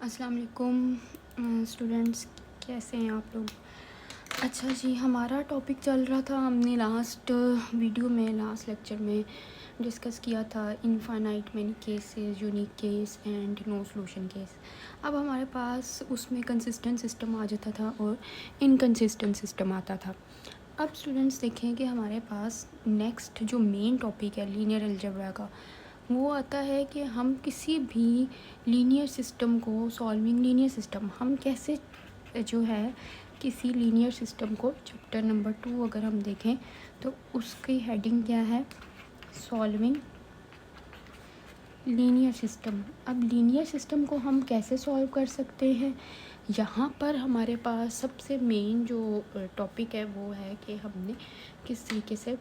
अस्सलाम वालेकुम स्टूडेंट्स, कैसे हैं आप लोग। अच्छा जी, हमारा टॉपिक चल रहा था, हमने लास्ट लेक्चर में डिस्कस किया था infinite many cases, unique case and no solution case. अब हमारे पास उसमें कंसिस्टेंट सिस्टम आ जाता था और इनकंसिस्टेंट सिस्टम आता था। अब स्टूडेंट्स देखें कि हमारे पास नेक्स्ट जो मेन टॉपिक है लीनियर अलजेब्रा का, वो आता है कि हम किसी भी लीनियर सिस्टम को, सॉल्विंग लीनियर सिस्टम, हम कैसे जो है किसी लीनियर सिस्टम को, चैप्टर नंबर 2 अगर हम देखें तो उसकी हेडिंग क्या है, सॉल्विंग लीनियर सिस्टम। अब लीनियर सिस्टम को हम कैसे सॉल्व कर सकते हैं, यहाँ पर हमारे पास सबसे मेन जो टॉपिक है वो है कि हमने किस तरीके से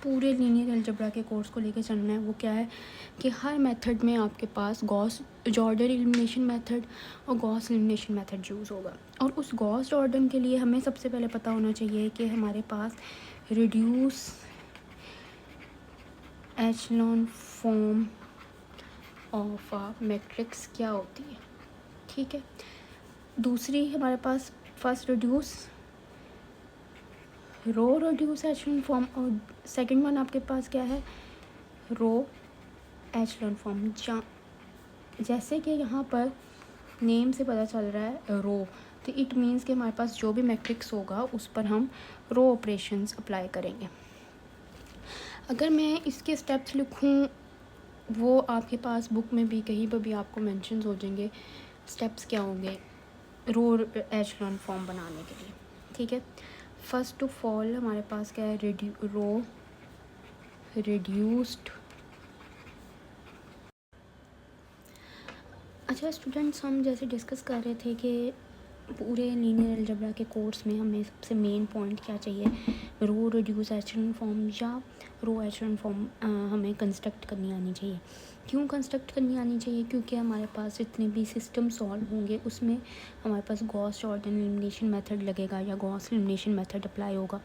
पूरे लीनियर अलजेब्रा के कोर्स को लेकर चलना है। वो क्या है कि हर मेथड में आपके पास गॉस जॉर्डन एलिमिनेशन मेथड और गॉस एलिमिनेशन मेथड यूज़ होगा। और उस गॉस जॉर्डन के लिए हमें सबसे पहले पता होना चाहिए कि हमारे पास reduce echelon form of a matrix क्या होती है। ठीक है, दूसरी हमारे पास first reduce row reduce echelon form, और सेकंड वन आपके पास क्या है, रो एचेलॉन फॉर्म। जैसे कि यहाँ पर नेम से पता चल रहा है रो, तो इट मीन्स कि हमारे पास जो भी मैट्रिक्स होगा उस पर हम रो ऑपरेशंस अप्लाई करेंगे। अगर मैं इसके स्टेप्स लिखूँ, वो आपके पास बुक में भी कहीं पर भी आपको मेंशन हो जाएंगे, स्टेप्स क्या होंगे रो एचेलॉन फॉर्म बनाने के लिए। ठीक है, फर्स्ट ऑफ ऑल हमारे पास क्या है, रो रिड्यूस्ड। अच्छा स्टूडेंट्स, हम जैसे डिस्कस कर रहे थे कि पूरे लीनियर अलजेब्रा के कोर्स में हमें सबसे मेन पॉइंट क्या चाहिए, रो रिड्यूस एचेलॉन फॉर्म या रो एचेलॉन फॉर्म हमें कंस्ट्रक्ट करनी आनी चाहिए। क्यों कंस्ट्रक्ट करनी आनी चाहिए, क्योंकि हमारे पास जितने भी सिस्टम सॉल्व होंगे उसमें हमारे पास गॉस जॉर्डन एलिमिनेशन मेथड लगेगा या गॉस एलिमिनेशन मेथड अप्लाई होगा।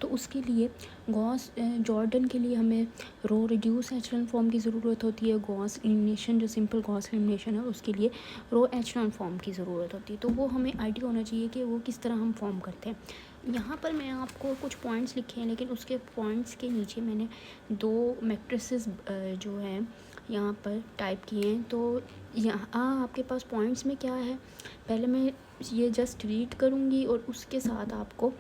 तो उसके लिए गॉस जॉर्डन के लिए हमें रो रिड्यूस एचेलॉन फॉर्म की ज़रूरत होती है। गॉस एलिमिनेशन जो सिंपल गॉस एलिमिनेशन है उसके लिए रो एचेलॉन फॉर्म की ज़रूरत होती है। तो वो हमें आइडिया होना चाहिए कि वो किस तरह हम फॉर्म करते हैं। यहाँ पर मैं आपको कुछ पॉइंट्स लिखे हैं, लेकिन उसके पॉइंट्स के नीचे मैंने दो मैट्रिसेस जो हैं यहाँ पर टाइप किए हैं। तो यहाँ आपके पास पॉइंट्स में क्या है, पहले मैं ये जस्ट रीड करूँगी और उसके साथ आपको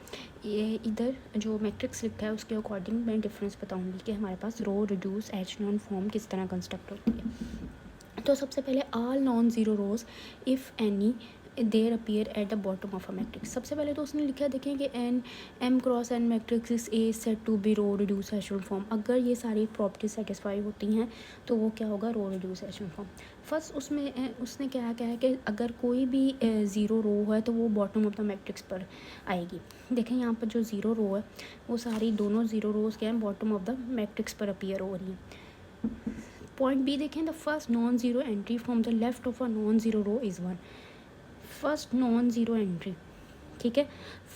ये इधर जो मैट्रिक्स लिखा है उसके अकॉर्डिंग मैं डिफरेंस बताऊँगी कि हमारे पास रो रिड्यूस एचेलॉन फॉर्म किस तरह कंस्ट्रक्ट होती है। तो सबसे पहले all non zero rows if any there appear at the bottom of a matrix. सबसे पहले तो उसने लिखा, देखें कि an M cross N matrix is a set to be row reduce echelon form. अगर ये सारी प्रॉपर्टीज सेटिस्फाई होती हैं तो वो क्या होगा, रो रिड्यूस एचेलॉन फॉर्म। फर्स्ट उसमें उसने क्या है कि अगर कोई भी ज़ीरो रो है तो वो बॉटम ऑफ द मैट्रिक्स पर आएगी। देखें यहाँ पर जो ज़ीरो रो है वो सारी दोनों ज़ीरो रोज़ क्या है, बॉटम ऑफ द मैट्रिक्स पर अपीयर हो रही है। पॉइंट बी देखें, the first non zero entry from the left of a non zero row is 1। First non zero entry, ठीक है,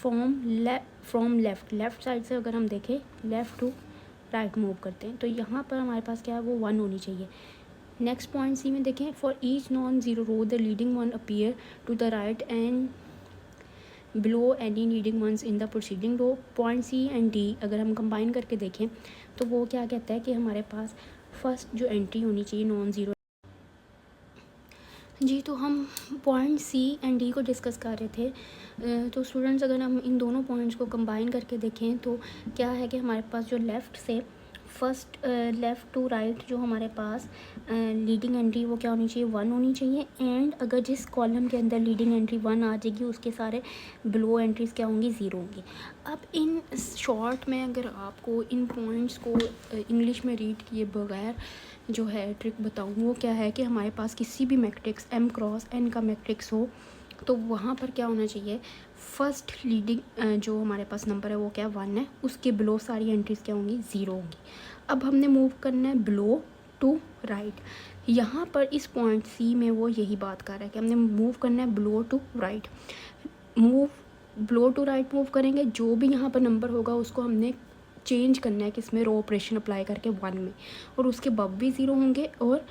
फ्रॉम लेफ़्ट साइड से अगर हम देखें लेफ़्ट टू राइट मूव करते हैं तो यहाँ पर हमारे पास क्या है, वो 1 होनी चाहिए। नेक्स्ट पॉइंट सी में देखें, for each non zero row the leading one appear to the right and below any leading ones in the proceeding row. Point C and D अगर हम कंबाइन करके देखें तो वो क्या कहता है कि हमारे पास फर्स्ट जो एंट्री होनी चाहिए नॉन ज़ीरो जी। तो हम पॉइंट सी एंड डी को डिस्कस कर रहे थे। तो स्टूडेंट्स, अगर हम इन दोनों पॉइंट्स को कंबाइन करके देखें तो क्या है कि हमारे पास जो लेफ़्ट से फर्स्ट लेफ़्ट टू राइट जो हमारे पास लीडिंग एंट्री वो क्या होनी चाहिए, 1 होनी चाहिए। एंड अगर जिस कॉलम के अंदर लीडिंग एंट्री 1 आ जाएगी उसके सारे बिलो एंट्रीज़ क्या होंगी, 0 होंगी। अब इन शॉर्ट में अगर आपको इन पॉइंट्स को इंग्लिश में रीड किए बगैर जो है ट्रिक बताऊँ, वो क्या है कि हमारे पास किसी भी मैट्रिक्स एम क्रॉस एन का मैट्रिक्स हो तो वहाँ पर क्या होना चाहिए, फर्स्ट लीडिंग जो हमारे पास नंबर है वो क्या 1 है, उसके बिलो सारी एंट्रीज़ क्या होंगी, 0 होंगी। अब हमने मूव करना है बिलो टू राइट। यहाँ पर इस पॉइंट सी में वो यही बात कर रहा है कि हमने मूव करना है below to right. Below to right move करेंगे, जो भी यहाँ पर नंबर होगा उसको हमने चेंज करना है किसमें, रो ऑपरेशन अप्लाई करके 1 में, और उसके बब भी 0 होंगे और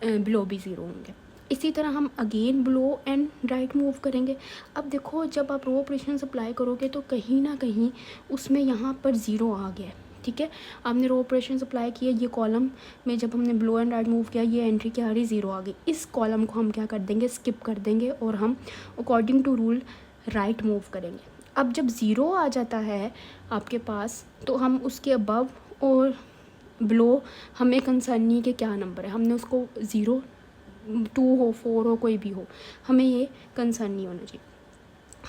बिलो भी 0 होंगे। इसी तरह हम again blow and right move करेंगे। अब देखो जब आप रो ऑपरेशन अप्लाई करोगे तो कहीं ना कहीं उसमें यहाँ पर ज़ीरो आ गया है, ठीक है। आपने रो ऑपरेशन अप्लाई किया, ये कॉलम में जब हमने ब्लो एंड राइट मूव किया ये एंट्री क्या आ रही, ज़ीरो आ गई। इस कॉलम को हम क्या कर देंगे, स्किप कर देंगे और हम according to rule right move करेंगे। अब जब ज़ीरो आ जाता है आपके पास तो हम उसके अबव और ब्लो हमें कंसर्न नहीं कि क्या नंबर है, हमने उसको 0 2 हो 4 हो कोई भी हो, हमें ये कंसर्न नहीं होना चाहिए।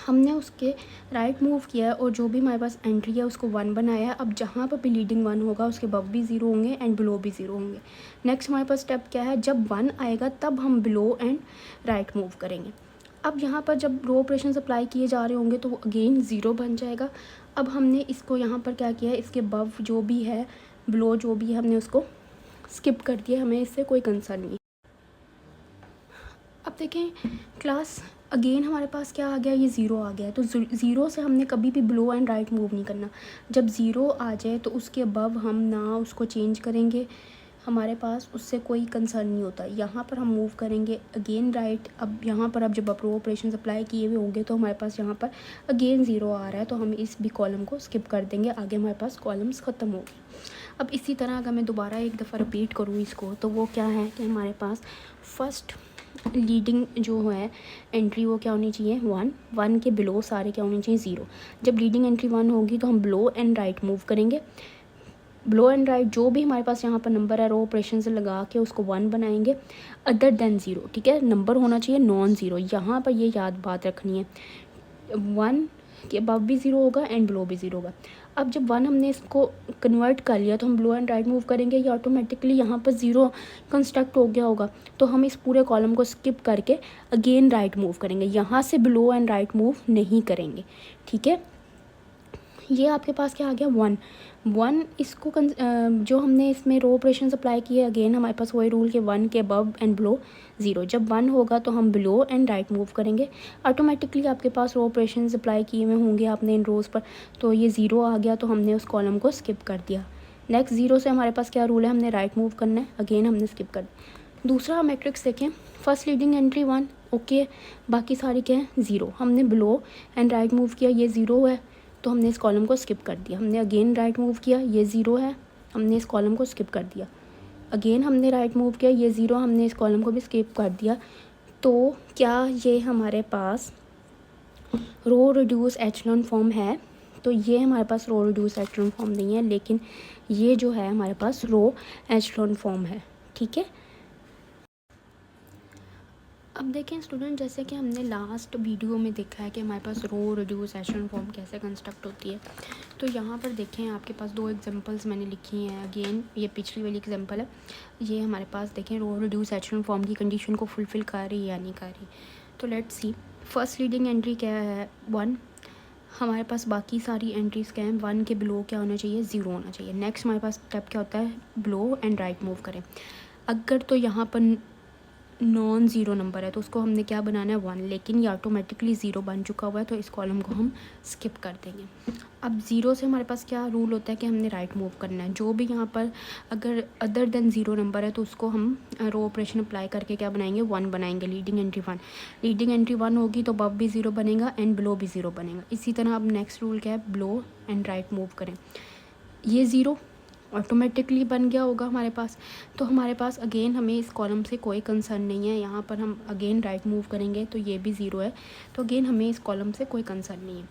हमने उसके राइट मूव किया है और जो भी हमारे पास एंट्री है उसको 1 बनाया है। अब जहाँ पर भी लीडिंग 1 होगा उसके अबव भी 0 होंगे एंड बिलो भी 0 होंगे। नेक्स्ट हमारे पास स्टेप क्या है, जब 1 आएगा तब हम बिलो एंड राइट मूव करेंगे। अब यहाँ पर जब रो ऑपरेशन अप्लाई किए जा रहे होंगे तो वो अगेन 0 बन जाएगा। अब हमने इसको यहाँ पर क्या किया है, इसके अबव जो भी है बिलो जो भी है हमने उसको स्किप कर दिया, हमें इससे कोई कंसर्न नहीं। अब देखें क्लास अगेन हमारे पास क्या आ गया, ये 0 आ गया है। तो 0 से हमने कभी भी ब्लो एंड राइट मूव नहीं करना। जब 0 आ जाए तो उसके अबव हम ना उसको चेंज करेंगे, हमारे पास उससे कोई कंसर्न नहीं होता। यहाँ पर हम मूव करेंगे अगेन राइट। अब यहाँ पर अब जब आप रो ऑपरेशन अप्लाई किए हुए होंगे तो हमारे पास यहाँ पर अगेन 0 आ रहा है तो हम इस भी कॉलम को स्किप कर देंगे, आगे हमारे पास कॉलम्स ख़त्म हो गए। अब इसी तरह अगर मैं दोबारा एक दफ़ा रिपीट करूँ इसको तो वो क्या है कि हमारे पास फर्स्ट लीडिंग जो है एंट्री वो क्या होनी चाहिए 1 के बिलो सारे क्या होनी चाहिए 0। जब लीडिंग एंट्री 1 होगी तो हम ब्लो एंड राइट मूव करेंगे। ब्लो एंड राइट जो भी हमारे पास यहाँ पर नंबर है रो ऑपरेशन से लगा के उसको 1 बनाएंगे अदर देन 0, ठीक है। नंबर होना चाहिए नॉन ज़ीरो, यहाँ पर ये याद बात रखनी है। 1 के अबव भी 0 होगा एंड बिलो भी 0 होगा। अब जब 1 हमने इसको कन्वर्ट कर लिया तो हम ब्लो एंड राइट मूव करेंगे, ये ऑटोमेटिकली यहाँ पर 0 कंस्ट्रक्ट हो गया होगा तो हम इस पूरे कॉलम को स्किप करके अगेन राइट मूव करेंगे, यहाँ से ब्लो एंड राइट मूव नहीं करेंगे, ठीक है। ये आपके पास क्या आ गया 1 इसको जो हमने इसमें रो ऑपरेशन अप्लाई किए अगेन हमारे पास वही रूल के 1 के अबव एंड बिलो 0। जब 1 होगा तो हम बिलो एंड राइट मूव करेंगे, ऑटोमेटिकली आपके पास रो ऑपरेशन अप्लाई किए हुए होंगे आपने इन रोज़ पर, तो ये 0 आ गया तो हमने उस कॉलम को स्किप कर दिया। नेक्स्ट 0 से हमारे पास क्या रूल है, हमने राइट मूव करना है, अगेन हमने स्किप कर दिया। दूसरा मैट्रिक्स देखें, फर्स्ट लीडिंग एंट्री 1 ओके, बाकी सारी क्या है 0। हमने बिलो एंड राइट मूव किया, ये 0 है तो हमने इस कॉलम को स्किप कर दिया। हमने अगेन राइट मूव किया, ये 0 है, हमने इस कॉलम को स्किप कर दिया। अगेन हमने राइट मूव किया, ये 0, हमने इस कॉलम को भी स्किप कर दिया। तो क्या ये हमारे पास रो रिड्यूस एचेलॉन फॉर्म है? तो ये हमारे पास रो रिड्यूस एचेलॉन फॉर्म नहीं है, लेकिन ये जो है हमारे पास रो एचेलॉन फॉर्म है, ठीक है। अब देखें स्टूडेंट, जैसे कि हमने लास्ट वीडियो में देखा है कि हमारे पास रो रिड्यूस एचेलॉन फॉर्म कैसे कंस्ट्रक्ट होती है, तो यहाँ पर देखें आपके पास 2 एग्जांपल्स मैंने लिखी हैं। अगेन ये पिछली वाली एग्जांपल है, ये हमारे पास देखें रो रिड्यूस एचेलॉन फॉर्म की कंडीशन को फुलफ़िल कर रही है या नहीं कर रही। तो let's see, first leading entry क्या है 1, हमारे पास बाकी सारी एंट्रीज़ क्या हैं 1 के बिलो क्या होना चाहिए 0 होना चाहिए। नेक्स्ट हमारे पास स्टेप क्या होता है, बिलो एंड राइट मूव करें। अगर तो यहाँ पर नॉन ज़ीरो नंबर है तो उसको हमने क्या बनाना है 1, लेकिन ये ऑटोमेटिकली 0 बन चुका हुआ है तो इस कॉलम को हम स्किप कर देंगे। अब 0 से हमारे पास क्या रूल होता है कि हमने राइट मूव करना है। जो भी यहाँ पर अगर अदर देन 0 नंबर है तो उसको हम रो ऑपरेशन अप्लाई करके क्या बनाएंगे 1 बनाएंगे, लीडिंग एंट्री 1। लीडिंग एंट्री 1 होगी तो अबव भी 0 बनेगा एंड बिलो भी 0 बनेगा। इसी तरह अब नेक्स्ट रूल क्या है, बिलो एंड राइट मूव करें, ये 0 ऑटोमेटिकली बन गया होगा हमारे पास। तो हमारे पास अगेन हमें इस कॉलम से कोई कंसर्न नहीं है। यहाँ पर हम अगेन राइट मूव करेंगे तो ये भी 0 है, तो अगेन हमें इस कॉलम से कोई कंसर्न नहीं है।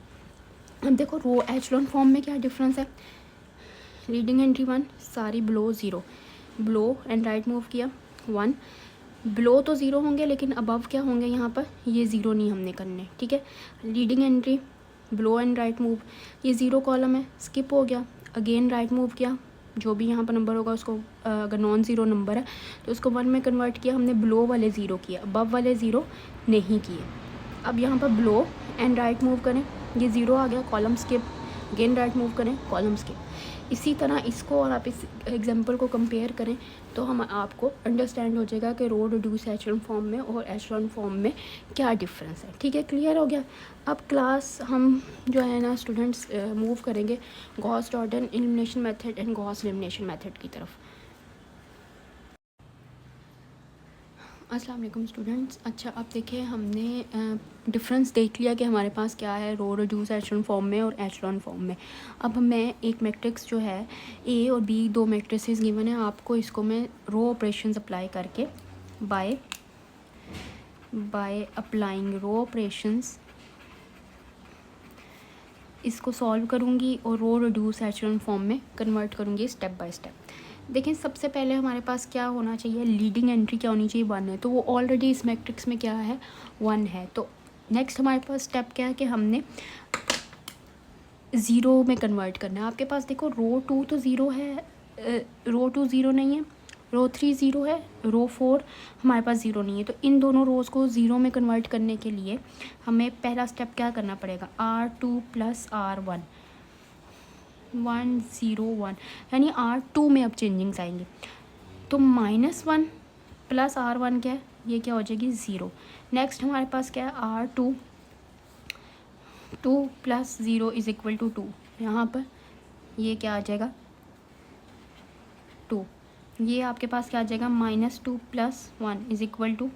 अब देखो रो एचेलॉन फॉर्म में क्या डिफरेंस है, लीडिंग एंट्री 1 सारी below 0, below and right move किया 1, बिलो तो 0 होंगे लेकिन अबव क्या होंगे यहाँ पर ये 0 नहीं हमने करने, ठीक है। Leading entry below and right move, ये 0 कॉलम है स्किप हो गया। अगेन राइट मूव किया, जो भी यहाँ पर नंबर होगा उसको अगर नॉन ज़ीरो नंबर है तो उसको 1 में कन्वर्ट किया, हमने बिलो वाले 0 किए, अबव वाले 0 नहीं किए। अब यहाँ पर बिलो एंड राइट मूव करें, ये 0 आ गया, column skip, again right move करें, कॉलम स्किप। इसी तरह इसको और आप इस एग्जांपल को कंपेयर करें तो हम आपको अंडरस्टैंड हो जाएगा कि रो रिड्यूस एचेलॉन फॉर्म में और एचेलॉन फॉर्म में क्या डिफरेंस है, ठीक है। क्लियर हो गया। अब क्लास हम जो है ना स्टूडेंट्स मूव करेंगे Gauss Jordan elimination method and Gauss elimination method की तरफ। अस्सलाम वालेकुम स्टूडेंट्स। अच्छा, अब देखिए हमने डिफरेंस देख लिया कि हमारे पास क्या है रो रिड्यूस एचेलॉन फॉर्म में और एचेलॉन फॉर्म में। अब मैं एक मैट्रिक्स जो है ए और बी, दो मैट्रिसेस गिवन है आपको, इसको मैं रो ऑपरेशंस अप्लाई करके बाय अप्लाइंग रो ऑपरेशंस इसको सॉल्व करूँगी और रो रिड्यूस एचेलॉन फॉर्म में कन्वर्ट करूँगी स्टेप बाय स्टेप। देखिए सबसे पहले हमारे पास क्या होना चाहिए, लीडिंग एंट्री क्या होनी चाहिए, 1 है, तो वो ऑलरेडी इस मैट्रिक्स में क्या है 1 है। तो नेक्स्ट हमारे पास स्टेप क्या है कि हमने 0 में कन्वर्ट करना है। आपके पास देखो रो 2 तो 0 है, रो 2 0 नहीं है, रो 3 0 है, रो 4 हमारे पास 0 नहीं है। तो इन दोनों रोज़ को 0 में कन्वर्ट करने के लिए हमें पहला स्टेप क्या करना पड़ेगा, R2 + R1 1 0 1, यानी R2 में अब चेंजिंग्स आएंगे। तो -1 + R1 क्या है, ये क्या हो जाएगी 0। नेक्स्ट हमारे पास क्या है R2 2 + 0 = 2, यहाँ पर ये क्या आ जाएगा 2। ये आपके पास क्या आ जाएगा -2 + 1 =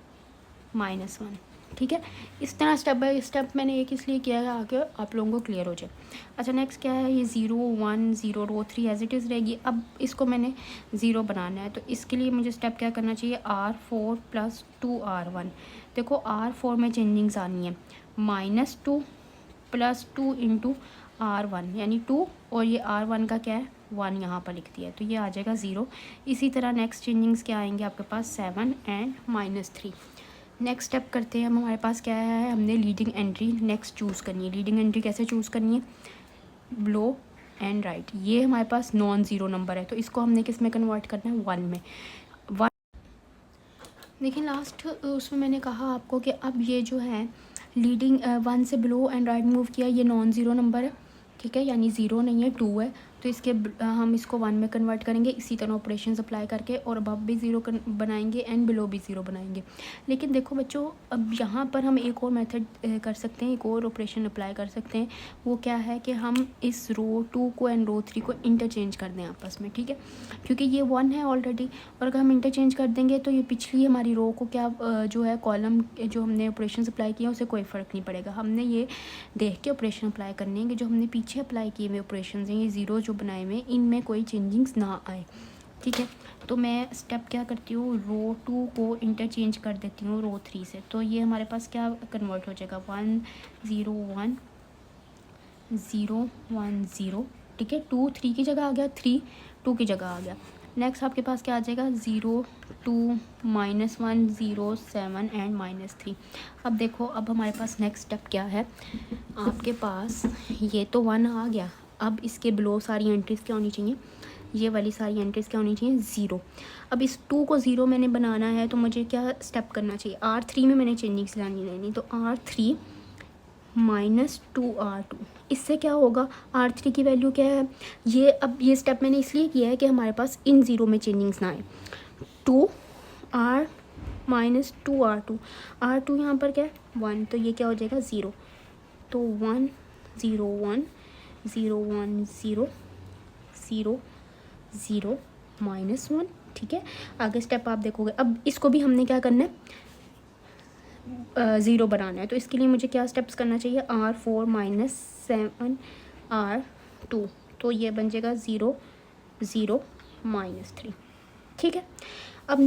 -1। ठीक है, इस तरह स्टेप बाय स्टेप मैंने एक इसलिए किया है आगे आप लोगों को क्लियर हो जाए। अच्छा नेक्स्ट क्या है, ये 0 1 0 रो 3 एज इट इज़ रहेगी। अब इसको मैंने 0 बनाना है, तो इसके लिए मुझे स्टेप क्या करना चाहिए, R4 + 2 R1। देखो R4 में चेंजिंग्स आनी है, -2 + 2 × R1 यानी 2, और ये R1 का क्या है 1 यहाँ पर लिख दिया है, तो ये आ जाएगा 0। इसी तरह नेक्स्ट चेंजिंग्स क्या आएंगे आपके पास 7 एंड -3। नेक्स्ट स्टेप करते हैं हम, हमारे पास क्या है, हमने लीडिंग एंट्री नेक्स्ट चूज़ करनी है। लीडिंग एंट्री कैसे चूज़ करनी है, बिलो एंड राइट। ये हमारे पास नॉन ज़ीरो नंबर है, तो इसको हमने किस में कन्वर्ट करना है 1 में। 1 देखिए लास्ट उसमें मैंने कहा आपको कि अब ये जो है लीडिंग 1 से बिलो एंड राइट मूव किया, ये नॉन ज़ीरो नंबर है, ठीक है, यानी 0 नहीं है 2 है। तो इसके हम इसको 1 में कन्वर्ट करेंगे इसी तरह ऑपरेशन अप्लाई करके, और अबव भी 0 बनाएंगे एंड बिलो भी 0 बनाएंगे। लेकिन देखो बच्चों, अब यहाँ पर हम एक और मेथड कर सकते हैं, एक और ऑपरेशन अप्लाई कर सकते हैं। वो क्या है कि हम इस रो 2 को एंड रो 3 को इंटरचेंज कर दें आपस में, ठीक है, क्योंकि ये 1 है ऑलरेडी, और अगर हम इंटरचेंज कर देंगे तो ये पिछली हमारी रो को क्या जो है कॉलम जो हमने ऑपरेशन अप्लाई किया उसे कोई फ़र्क नहीं पड़ेगा। हमने ये देख के ऑपरेशन अप्लाई करने हैं कि जो हमने पीछे अप्लाई किए हुए ऑपरेशन हैं, ये 0 जो बनाए हुए इनमें कोई चेंजिंग्स ना आए, ठीक है। तो मैं स्टेप क्या करती हूँ, रो 2 को इंटरचेंज कर देती हूँ रो 3 से, तो ये हमारे पास क्या कन्वर्ट हो जाएगा 1 0 1 0 1 0, ठीक है। 2 3 की जगह आ गया, 3 2 की जगह आ गया। नेक्स्ट आपके पास क्या आ जाएगा 0 2 -1 0 7 एंड -3। अब देखो अब हमारे पास नेक्स्ट स्टेप क्या है, आपके पास ये तो 1 आ गया, अब इसके बिलो सारी एंट्रीज़ क्या होनी चाहिए, ये वाली सारी एंट्रीज़ क्या होनी चाहिए 0। अब इस 2 को 0 मैंने बनाना है, तो मुझे क्या स्टेप करना चाहिए, R3 में मैंने चेंजिंग्स लानी रहनी, तो R3 -2 R2। इससे क्या होगा, R3 की वैल्यू क्या है, ये अब ये स्टेप मैंने इसलिए किया है कि हमारे पास इन 0 में चेंजिंग्स ना आए। 2 R -2 R2, R2 यहाँ पर क्या है 1, तो ये क्या हो जाएगा 0। तो 1 0 1 0 1 0 0 0 -1, ठीक है। आगे स्टेप आप देखोगे, अब इसको भी हमने क्या करना है 0 बनाना है, तो इसके लिए मुझे क्या स्टेप्स करना चाहिए, R4 -7 R2, तो ये बन जाएगा 0 0 -3, ठीक है। अब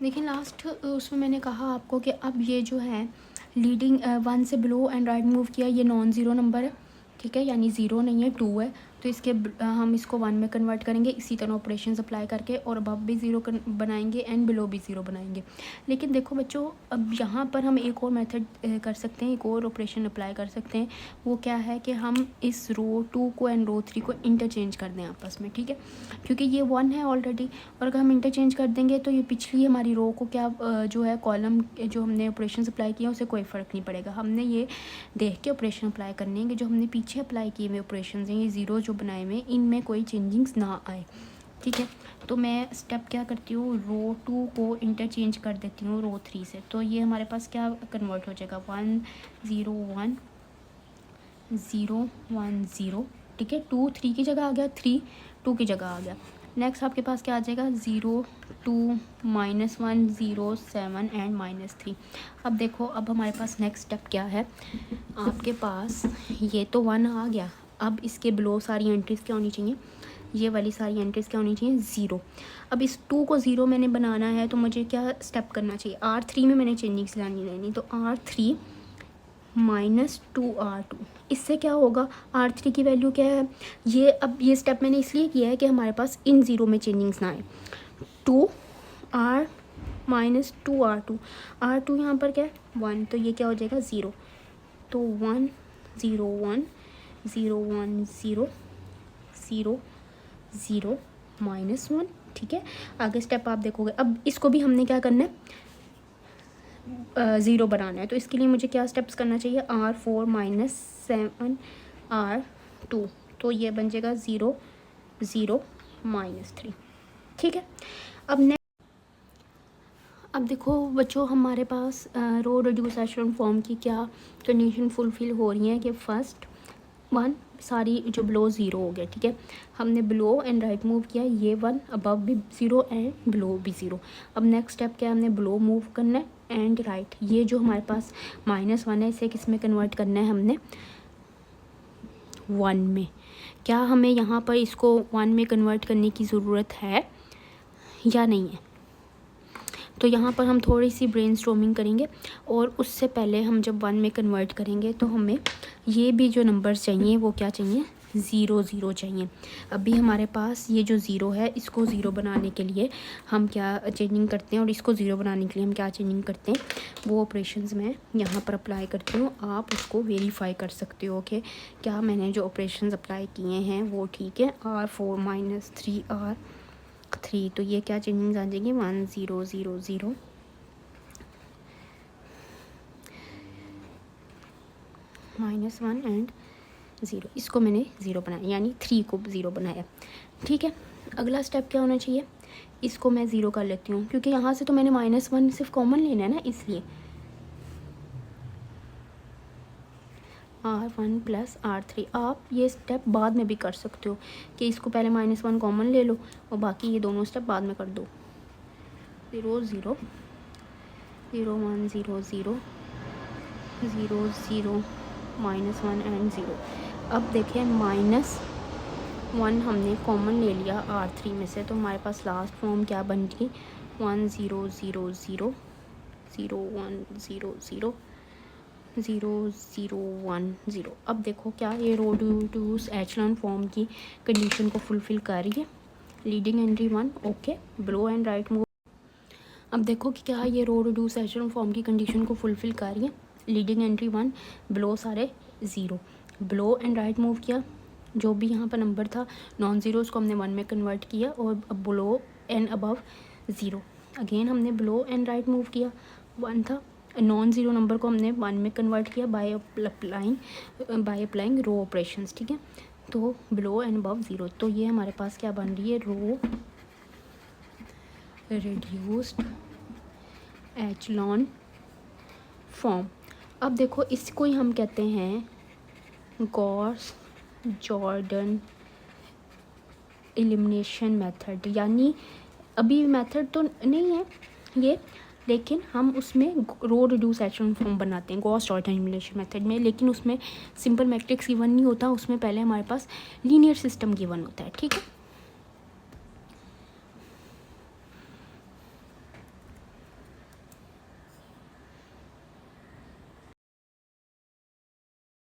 देखिए लास्ट उसमें मैंने कहा आपको कि अब ये जो है लीडिंग 1 से बिलो एंड राइट मूव किया, ये नॉन ज़ीरो नंबर है, ठीक है, यानी 0 नहीं है 2 है। तो इसके हम इसको 1 में कन्वर्ट करेंगे इसी तरह ऑपरेशन अप्लाई करके, और अबव भी 0 बनाएंगे एंड बिलो भी 0 बनाएंगे। लेकिन देखो बच्चों, अब यहाँ पर हम एक और मेथड कर सकते हैं, एक और ऑपरेशन अप्लाई कर सकते हैं। वो क्या है कि हम इस रो 2 को एंड रो 3 को इंटरचेंज कर दें आपस में, ठीक है, क्योंकि ये 1 है ऑलरेडी, और अगर हम इंटरचेंज कर देंगे तो ये पिछली हमारी रो को क्या जो है कॉलम जो हमने ऑपरेशन अप्लाई किया उसे कोई फ़र्क नहीं पड़ेगा। हमने ये देख के ऑपरेशन अप्लाई करने हैं कि जो हमने पीछे अप्लाई किए हुए ऑपरेशन हैं, ये 0 जो बनाए हुए इनमें कोई चेंजिंग्स ना आए, ठीक है। तो मैं स्टेप क्या करती हूँ, रो 2 को इंटरचेंज कर देती हूँ रो 3 से, तो ये हमारे पास क्या कन्वर्ट हो जाएगा 1 0 1 0 1 0, ठीक है। 2 3 की जगह आ गया, 3 2 की जगह आ गया। नेक्स्ट आपके पास क्या आ जाएगा 0 2 -1 0 7 एंड -3। अब देखो अब हमारे पास नेक्स्ट स्टेप क्या है, आपके पास ये तो 1 आ गया, अब इसके बिलो सारी एंट्रीज़ क्या होनी चाहिए, ये वाली सारी एंट्रीज़ क्या होनी चाहिए 0। अब इस 2 को 0 मैंने बनाना है तो मुझे क्या स्टेप करना चाहिए, R3 में मैंने चेंजिंग्स लानी रहनी, तो R3 -2 R2। इससे क्या होगा, R3 की वैल्यू क्या है, ये अब ये स्टेप मैंने इसलिए किया है कि हमारे पास इन 0 में चेंजिंग्स ना आए। 2 R -2 R2, R2 यहाँ पर क्या है 1, तो ये क्या हो जाएगा 0, तो 1 0 1 0 1 0 0 0 -1। ठीक है, आगे स्टेप आप देखोगे। अब इसको भी हमने क्या करना है 0 बनाना है, तो इसके लिए मुझे क्या स्टेप्स करना चाहिए, R4 -7 R2, तो ये बन जाएगा 0 0 -3। ठीक है, अब देखो बच्चों हमारे पास रो रिड्यूस एशेलॉन फॉर्म की क्या कंडीशन फुलफिल हो रही है कि फर्स्ट 1 सारी जो बिलो 0 हो गया। ठीक है, हमने बिलो एंड राइट मूव किया, ये 1 अबव भी 0 एंड बिलो भी 0। अब नेक्स्ट स्टेप क्या है, हमने बिलो मूव करना है एंड राइट, ये जो हमारे पास -1 है इसे किस में कन्वर्ट करना है हमने 1 में। क्या हमें यहाँ पर इसको 1 में कन्वर्ट करने की ज़रूरत है या नहीं है, तो यहाँ पर हम थोड़ी सी ब्रेनस्टॉर्मिंग करेंगे और उससे पहले हम जब 1 में कन्वर्ट करेंगे तो हमें ये भी जो नंबर्स चाहिए वो क्या चाहिए 0 0 चाहिए। अभी हमारे पास ये जो 0 है इसको 0 बनाने के लिए हम क्या चेंजिंग करते हैं और इसको 0 बनाने के लिए हम क्या चेंजिंग करते हैं, वो ऑपरेशंस मैं यहाँ पर अप्लाई करती हूँ, आप उसको वेरीफाई कर सकते हो कि क्या मैंने जो ऑपरेशंस अप्लाई किए हैं वो ठीक है। R4 -3 R3, तो ये क्या चेंजिंग्स आ जाएंगी 1 0 0 0 -1 एंड 0, इसको मैंने 0 बनाया यानी 3 को 0 बनाया। ठीक है, अगला स्टेप क्या होना चाहिए, इसको मैं 0 कर लेती हूँ क्योंकि यहाँ से तो मैंने -1 सिर्फ कॉमन लेना है ना, इसलिए R1 + R3। आप ये स्टेप बाद में भी कर सकते हो कि इसको पहले -1 कॉमन ले लो और बाकी ये दोनों स्टेप बाद में कर दो। 0 0 0 1 0 0 0 0 -1 एंड 0। अब देखें -1 हमने कॉमन ले लिया R3 में से, तो हमारे पास लास्ट फॉर्म क्या बन गई 1 0 0 0 0 1 0 0 0 0 1 0। अब देखो क्या ये रो रिड्यूस एशेलॉन फॉर्म की कंडीशन को फुलफ़िल कर रही है, leading entry 1 okay, below and right move. अब देखो कि क्या ये रो रिड्यूस एशेलॉन फॉर्म की कंडीशन को फुलफ़िल कर रही है, लीडिंग एंट्री 1 बिलो सारे 0, बिलो एंड राइट मूव किया, जो भी यहाँ पर नंबर था नॉन ज़ीरो उसको हमने 1 में कन्वर्ट किया और अब बिलो एंड अबव 0, अगेन हमने बिलो एंड राइट मूव किया, 1 था नॉन ज़ीरो नंबर को हमने 1 में कन्वर्ट किया बाय अप्लाइंग रो ऑपरेशंस। ठीक है, तो बिलो एंड अबव 0, तो ये हमारे पास क्या बन रही है रो रिड्यूस्ड एशेलॉन फॉर्म। अब देखो इसको ही हम कहते हैं गॉस जॉर्डन एलिमिनेशन मेथड, यानी अभी मेथड तो नहीं है ये, लेकिन हम उसमें रो रिड्यूस एशेलॉन फॉर्म बनाते हैं गॉस जॉर्डन एलिमिनेशन मेथड में, लेकिन उसमें सिंपल मैट्रिक्स गिवन नहीं होता, उसमें पहले हमारे पास लीनियर सिस्टम गिवन होता है। ठीक है,